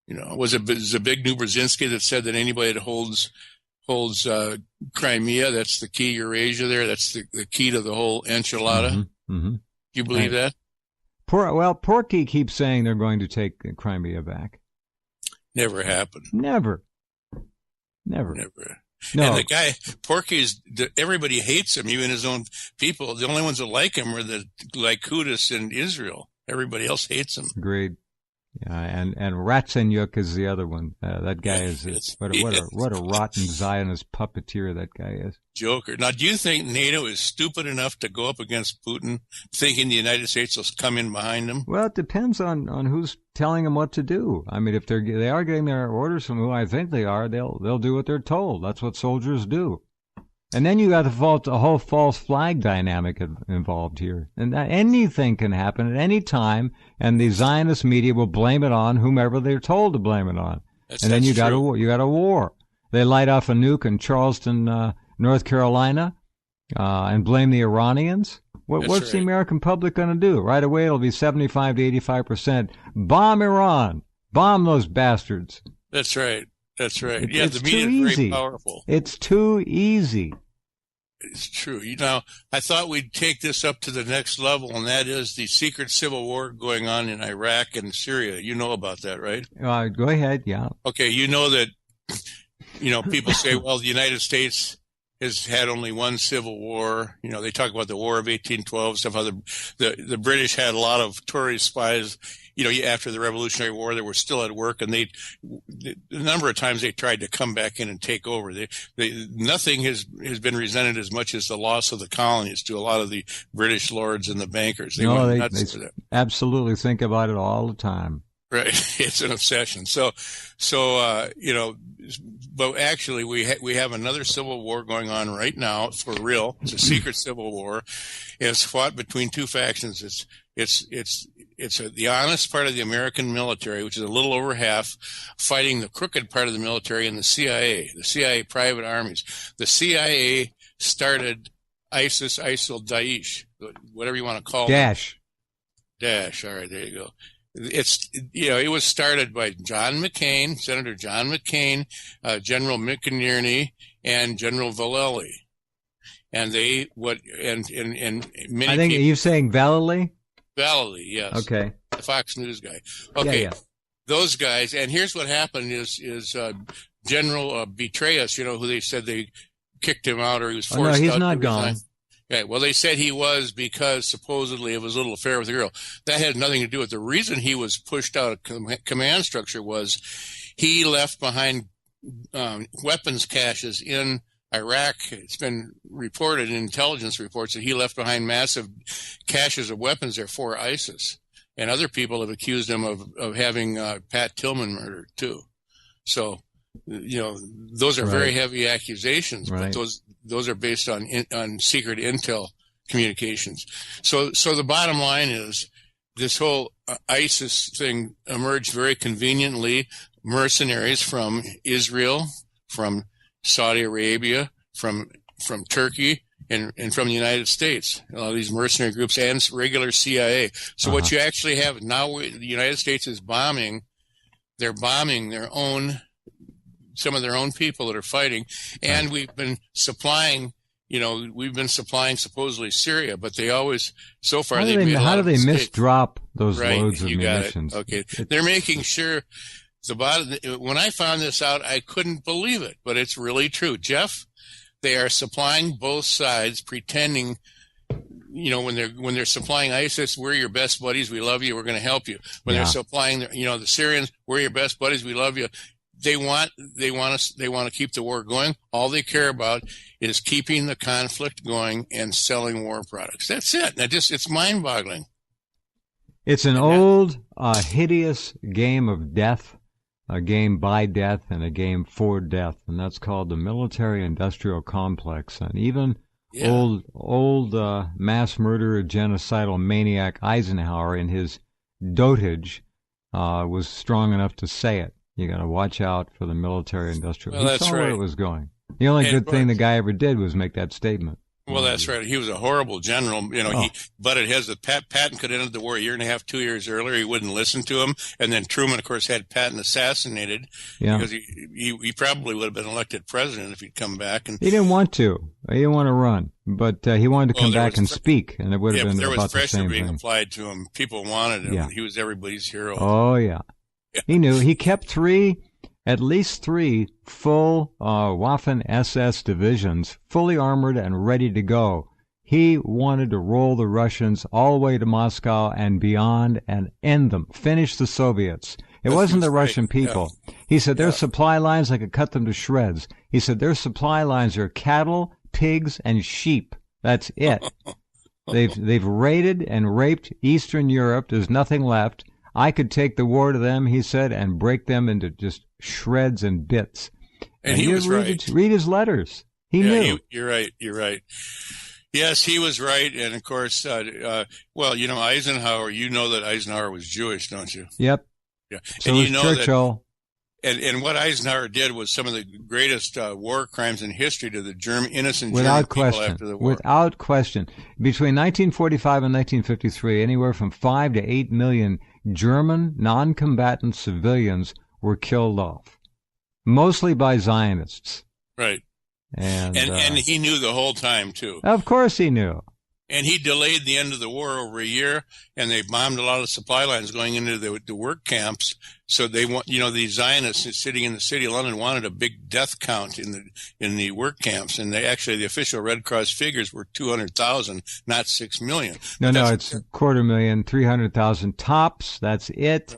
Was it Zbigniew Brzezinski that said that anybody that holds Crimea, that's the key Eurasia there, that's the key to the whole enchilada? Mm-hmm. Mm-hmm. Do you believe that? Porky keeps saying they're going to take Crimea back. Never happened. Never. No. And the guy, Porky's, everybody hates him, even his own people. The only ones that like him are the Lykutis in Israel. Everybody else hates him. Agreed. Yeah, and Ratsenyuk is the other one. That guy is what a rotten Zionist puppeteer that guy is. Joker. Now, do you think NATO is stupid enough to go up against Putin, thinking the United States will come in behind them? Well, it depends on who's telling them what to do. I mean, if they are getting their orders from who I think they are, they'll do what they're told. That's what soldiers do. And then you got the whole false flag dynamic involved here. And anything can happen at any time, and the Zionist media will blame it on whomever they're told to blame it on. And then you got a war. They light off a nuke in Charleston, North Carolina, and blame the Iranians. What's the American public going to do? Right away, it'll be 75 to 85%. Bomb Iran. Bomb those bastards. That's right. That's right. The media is very powerful. It's too easy. It's true. I thought we'd take this up to the next level, and that is the secret civil war going on in Iraq and Syria. You know about that, right? Go ahead, yeah. Okay, you know that, people say, well, the United States has had only one civil war. They talk about the War of 1812, stuff. How the British had a lot of Tory spies. After the Revolutionary War, they were still at work, and the number of times they tried to come back in and take over. Nothing has been resented as much as the loss of the colonies to a lot of the British lords and the bankers. They absolutely think about it all the time. Right, it's an obsession. But actually, we have another civil war going on right now for real. It's a secret civil war. It's fought between two factions. It's the honest part of the American military, which is a little over half, fighting the crooked part of the military and the CIA private armies. The CIA started ISIS, ISIL, Daesh, whatever you want to call it. Daesh. All right, there you go. It was started by Senator John McCain, General McInerney, and General Vallely. And many I think people, you're saying Vallely? Vallely, yes. Okay. The Fox News guy. Okay. Yeah. Those guys, and here's what happened is General Petraeus, who they said they kicked him out or he was forced out. No, he's not gone. Okay, well, they said he was because supposedly it was a little affair with a girl. That had nothing to do with it. The reason he was pushed out of command structure was he left behind weapons caches in Iraq. It's been reported in intelligence reports that he left behind massive caches of weapons there for ISIS. And other people have accused him of having Pat Tillman murdered, too. So, those are very heavy accusations, but those are based on secret intel communications. So the bottom line is this whole ISIS thing emerged very conveniently. Mercenaries from Israel, from Saudi Arabia, from Turkey, and from the United States. A lot of these mercenary groups and regular CIA. So what you actually have now, the United States is bombing. They're bombing some of their own people that are fighting, and we've been supplying supposedly Syria, but they always, so far, how do they misdrop those loads of munitions? Okay, they're making sure. When I found this out, I couldn't believe it, but it's really true. Jeff, they are supplying both sides, pretending, when they're supplying ISIS, we're your best buddies, we love you, we're going to help you. When they're supplying, the Syrians, we're your best buddies, we love you. They want to keep the war going. All they care about is keeping the conflict going and selling war products. That's it. It's mind-boggling. It's an old, hideous game of death, a game by death and a game for death, and that's called the military-industrial complex. And even old mass murderer, genocidal maniac Eisenhower, in his dotage, was strong enough to say it. You got to watch out for the military-industrial. Well, he saw where it was going. The only good thing the guy ever did was make that statement. Well, that's right. He was a horrible general. Oh. He butted heads with Patton. Could have ended the war a year and a half, 2 years earlier. He wouldn't listen to him. And then Truman, of course, had Patton assassinated because he probably would have been elected president if he'd come back. And he didn't want to. He didn't want to run, but he wanted to come back and speak, and it would have been about the same thing. There was pressure being applied to him. People wanted him. Yeah. He was everybody's hero. Oh, yeah. He knew. He kept at least three full Waffen-SS divisions, fully armored and ready to go. He wanted to roll the Russians all the way to Moscow and beyond and end them, finish the Soviets. It wasn't the Russian people. Yeah. He said their supply lines, I could cut them to shreds. He said their supply lines are cattle, pigs, and sheep. That's it. They've raided and raped Eastern Europe. There's nothing left. I could take the war to them, he said, and break them into just shreds and bits. And he was right. Read his letters. He knew. You're right. Yes, he was right. And, of course, Eisenhower, you know that Eisenhower was Jewish, don't you? Yep. Yeah. So and you know Churchill. And what Eisenhower did was some of the greatest war crimes in history to the innocent Without German question. people after the war. Without question. Between 1945 and 1953, anywhere from 5 to 8 million German non-combatant civilians were killed off, mostly by Zionists. Right. And he knew the whole time, too. Of course he knew. And he delayed the end of the war over a year, and they bombed a lot of supply lines going into the work camps. So they want, the Zionists sitting in the city of London wanted a big death count in the work camps, and the official Red Cross figures were 200,000, not 6 million. No, it's 250,000, 300,000 tops. That's it.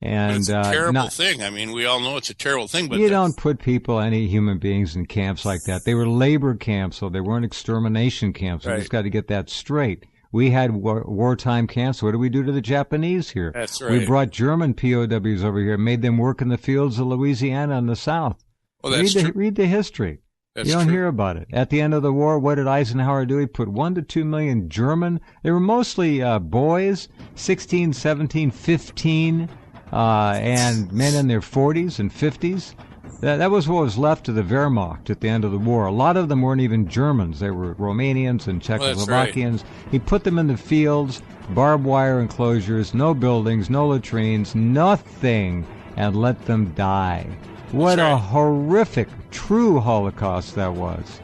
And it's a terrible thing. I mean, we all know it's a terrible thing. But you don't put any human beings in camps like that. They were labor camps, so they weren't extermination camps. We just got to get that straight. We had wartime camps. What did we do to the Japanese here? That's right. We brought German POWs over here, made them work in the fields of Louisiana in the South. Well, that's true. Read the history. That's you don't true. hear about it. At the end of the war, what did Eisenhower do? He put 1 to 2 million German. They were mostly boys, 16, 17, 15. And men in their 40s and 50s. That was what was left of the Wehrmacht at the end of the war. A lot of them weren't even Germans. They were Romanians and Czechoslovakians. Right. He put them in the fields, barbed wire enclosures, no buildings, no latrines, nothing, and let them die. What a horrific, true Holocaust that was.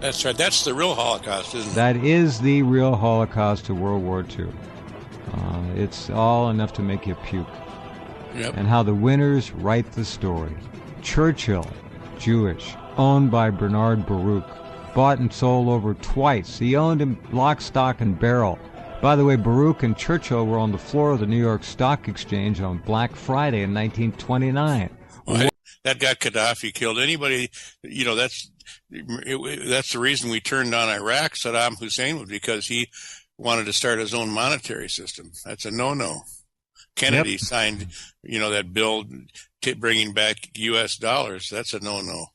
That's right. That's the real Holocaust, isn't it? That is the real Holocaust of World War II. It's all enough to make you puke. Yep. And how the winners write the story. Churchill, Jewish, owned by Bernard Baruch, bought and sold over twice. He owned him lock, stock, and barrel. By the way, Baruch and Churchill were on the floor of the New York Stock Exchange on Black Friday in 1929. Well, that got Gaddafi killed. Anybody, that's the reason we turned on Iraq, Saddam Hussein, was because he wanted to start his own monetary system. That's a no-no. Kennedy signed, that bill bringing back U.S. dollars. That's a no-no.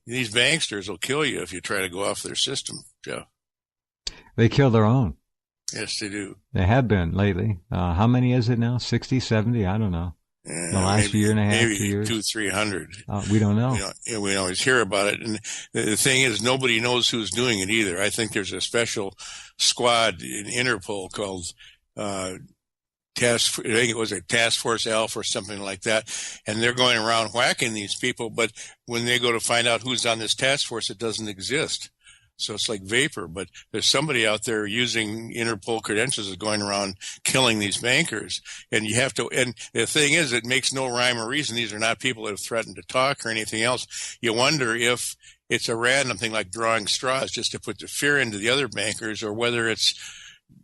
These banksters will kill you if you try to go off their system, Jeff. They kill their own. Yes, they do. They have been lately. How many is it now? 60, 70? I don't know. The last year and a half, 2 years? 200-300. We don't know. We always hear about it. And the thing is, nobody knows who's doing it either. I think there's a special squad in Interpol called I think it was a Task Force Alpha or something like that, and they're going around whacking these people, but when they go to find out who's on this task force, it doesn't exist. So it's like vapor, but there's somebody out there using Interpol credentials is going around killing these bankers. And and the thing is, it makes no rhyme or reason. These are not people that have threatened to talk or anything else. You wonder if it's a random thing like drawing straws just to put the fear into the other bankers, or whether it's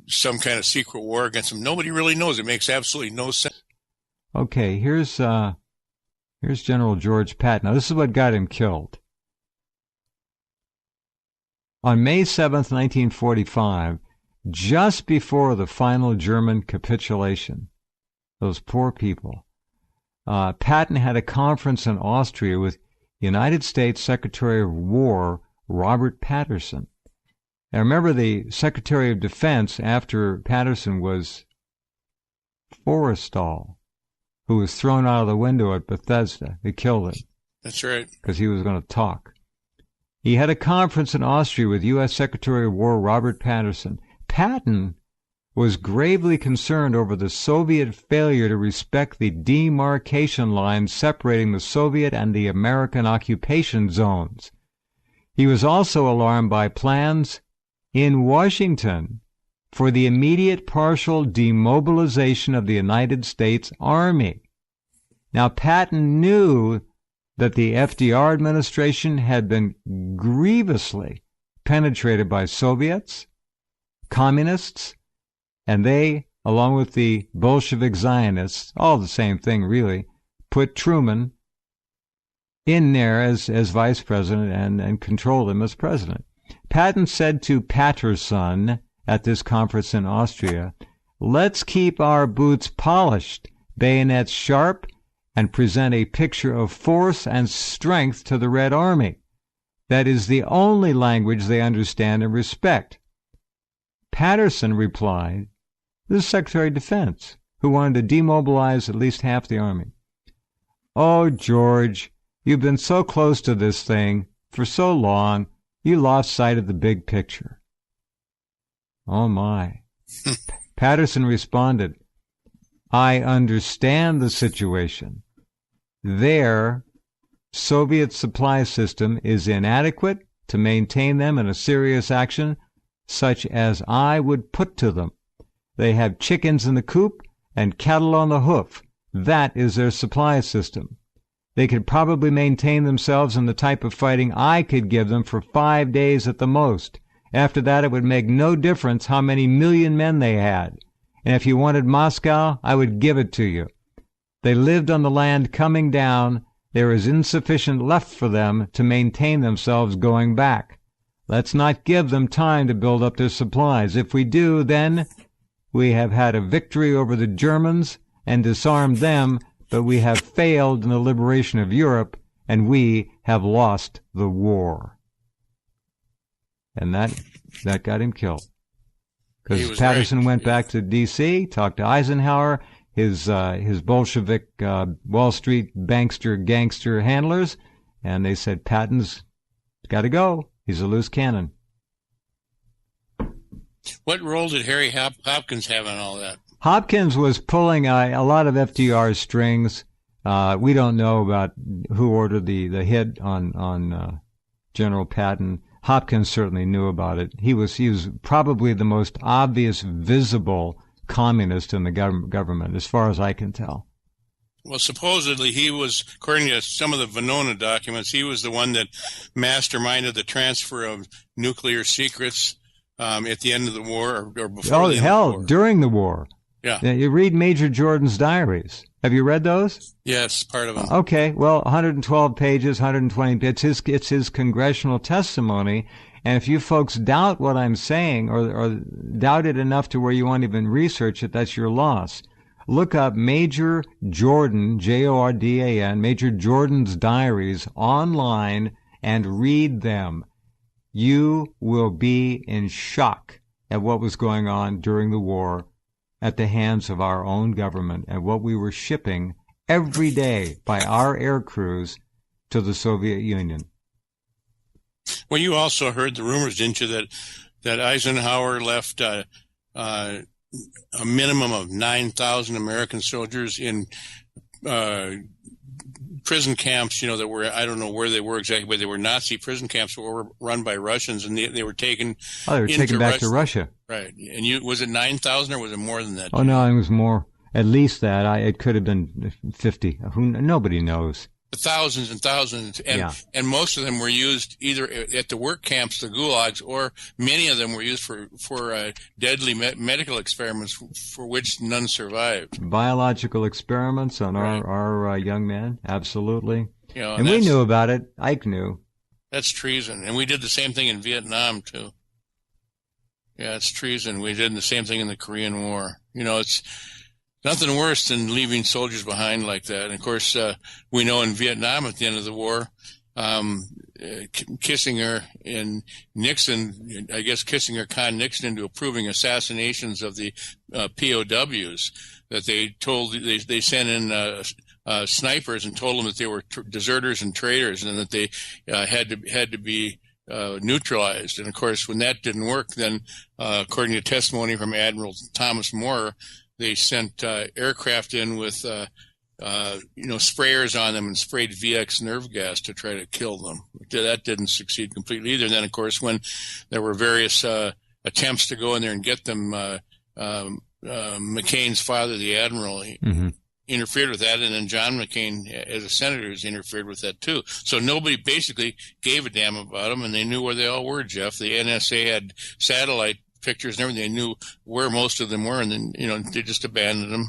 some kind of secret war against them. Nobody really knows. It makes absolutely no sense. Okay, here's General George Patton. Now, this is what got him killed. On May 7th, 1945, just before the final German capitulation, those poor people, Patton had a conference in Austria with United States Secretary of War Robert Patterson. Now remember, the Secretary of Defense after Patterson was Forrestal, who was thrown out of the window at Bethesda. They killed him. That's right. Because he was going to talk. He had a conference in Austria with U.S. Secretary of War Robert Patterson. Patton was gravely concerned over the Soviet failure to respect the demarcation lines separating the Soviet and the American occupation zones. He was also alarmed by plans in Washington for the immediate partial demobilization of the United States Army. Now, Patton knew that the FDR administration had been grievously penetrated by Soviets, communists, and they, along with the Bolshevik Zionists, all the same thing really, put Truman in there as vice president and controlled him as president. Patton said to Patterson at this conference in Austria, "Let's keep our boots polished, bayonets sharp, and present a picture of force and strength to the Red Army. That is the only language they understand and respect." Patterson replied, this is Secretary of Defense, who wanted to demobilize at least half the Army, "Oh, George, you've been so close to this thing for so long, you lost sight of the big picture." Oh, my. Patterson responded, "I understand the situation. Their Soviet supply system is inadequate to maintain them in a serious action such as I would put to them. They have chickens in the coop and cattle on the hoof. That is their supply system. They could probably maintain themselves in the type of fighting I could give them for 5 days at the most. After that, it would make no difference how many million men they had. And if you wanted Moscow, I would give it to you. They lived on the land coming down. There is insufficient left for them to maintain themselves going back. Let's not give them time to build up their supplies. If we do, then we have had a victory over the Germans and disarmed them, but we have failed in the liberation of Europe, and we have lost the war." And that got him killed. Because Patterson went back to D.C., talked to Eisenhower, his Bolshevik Wall Street gangster handlers, and they said, "Patton's got to go. He's a loose cannon." What role did Harry Hopkins have in all that? Hopkins was pulling a lot of FDR's strings. We don't know about who ordered the hit on General Patton. Hopkins certainly knew about it. He was probably the most obvious, visible communist in the government, as far as I can tell. Well, supposedly he was, according to some of the Venona documents, he was the one that masterminded the transfer of nuclear secrets at the end of the war or before. Oh, hell, during the war. Yeah. You read Major Jordan's diaries. Have you read those? Yes, part of them. Okay, well, 112 pages, 120. It's his congressional testimony. And if you folks doubt what I'm saying or doubt it enough to where you won't even research it, that's your loss. Look up Major Jordan, Jordan, Major Jordan's diaries online and read them. You will be in shock at what was going on during the war at the hands of our own government and what we were shipping every day by our air crews to the Soviet Union. Well, you also heard the rumors, didn't you, that Eisenhower left a minimum of 9,000 American soldiers in prison camps, that were, I don't know where they were exactly, but they were Nazi prison camps that were run by Russians, and they were taken. Oh, they were taken back to Russia. Right. And was it 9,000 or was it more than that? Oh, no, it was more. At least that. It could have been 50. Nobody knows. Thousands and thousands, and most of them were used either at the work camps, the gulags, or many of them were used for deadly medical experiments for which none survived. Biological experiments on our young men, absolutely. And we knew about it. Ike knew. That's treason, and we did the same thing in Vietnam too. Yeah, it's treason. We did the same thing in the Korean War. It's nothing worse than leaving soldiers behind like that. And of course, we know in Vietnam at the end of the war, Kissinger and Nixon, I guess Kissinger conned Nixon into approving assassinations of the POWs that they sent in snipers and told them that they were deserters and traitors and that they had to be neutralized. And of course, when that didn't work, then according to testimony from Admiral Thomas Moore, they sent aircraft in with sprayers on them and sprayed VX nerve gas to try to kill them. That didn't succeed completely either. And then, of course, when there were various attempts to go in there and get them, McCain's father, the admiral, interfered with that, and then John McCain, as a senator, has interfered with that too. So nobody basically gave a damn about them, and they knew where they all were, Jeff. The NSA had satellite pictures and everything. They knew where most of them were, and then they just abandoned them.